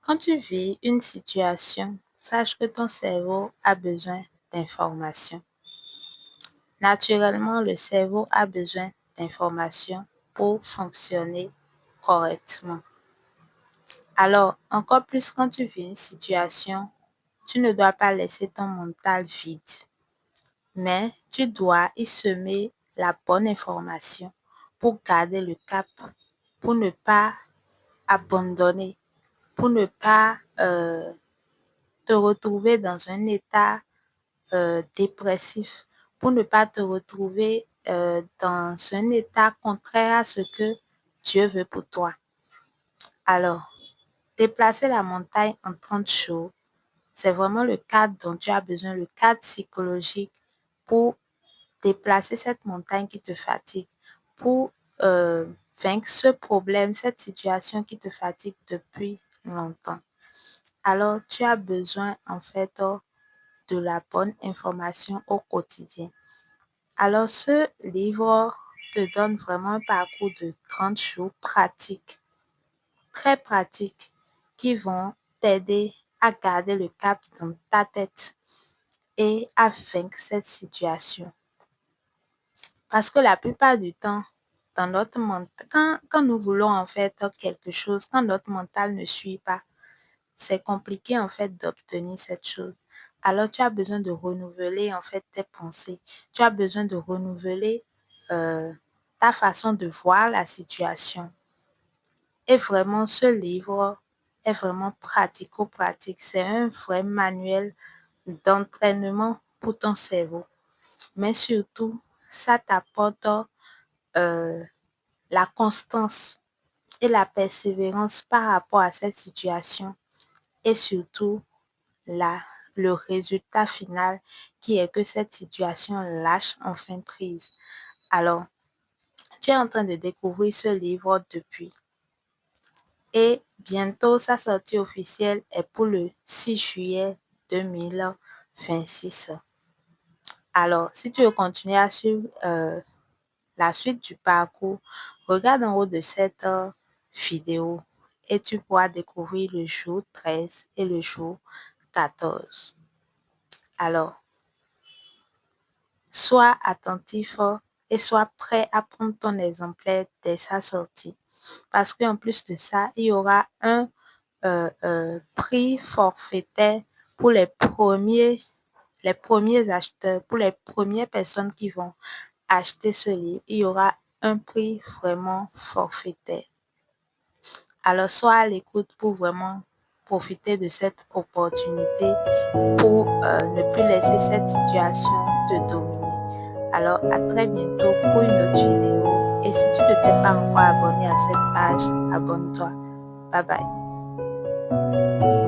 Quand tu vis une situation, sache que ton cerveau a besoin d'informations. Naturellement, le cerveau a besoin d'informations pour fonctionner correctement. Alors, encore plus quand tu vis une situation, tu ne dois pas laisser ton mental vide, mais tu dois y semer la bonne information pour garder le cap, pour ne pas abandonner, pour ne pas te retrouver dans un état dépressif, pour ne pas te retrouver dans un état contraire à ce que Dieu veut pour toi. Alors, déplacer la montagne en 30 jours, c'est vraiment le cadre dont tu as besoin, le cadre psychologique pour déplacer cette montagne qui te fatigue, pour vaincre ce problème, cette situation qui te fatigue depuis longtemps. Alors, tu as besoin en fait de la bonne information au quotidien. Alors, ce livre te donne vraiment un parcours de 30 jours pratiques, très pratiques, qui vont t'aider à garder le cap dans ta tête et à vaincre cette situation. Parce que la plupart du temps, dans notre mental, quand nous voulons en fait quelque chose, quand notre mental ne suit pas, c'est compliqué en fait d'obtenir cette chose. Alors tu as besoin de renouveler en fait tes pensées. Tu as besoin de renouveler ta façon de voir la situation. Et vraiment, ce livre est vraiment pratico-pratique. C'est un vrai manuel d'entraînement pour ton cerveau. Mais surtout, ça t'apporte la constance et la persévérance par rapport à cette situation. Et surtout, le résultat final qui est que cette situation lâche enfin prise. Alors, tu es en train de découvrir ce livre depuis. Et bientôt, sa sortie officielle est pour le 6 juillet 2026. Alors, si tu veux continuer à suivre la suite du parcours, regarde en haut de cette vidéo et tu pourras découvrir le jour 13 et le jour 14. Alors, sois attentif et sois prêt à prendre ton exemplaire dès sa sortie. Parce qu'en plus de ça, il y aura un prix forfaitaire pour les premiers acheteurs, pour les premières personnes qui vont acheter ce livre. Il y aura un prix vraiment forfaitaire. Alors, sois à l'écoute pour vraiment profiter de cette opportunité pour ne plus laisser cette situation te dominer. Alors, à très bientôt pour une autre vidéo. Et si tu ne t'es pas encore abonné à cette page, abonne-toi. Bye bye.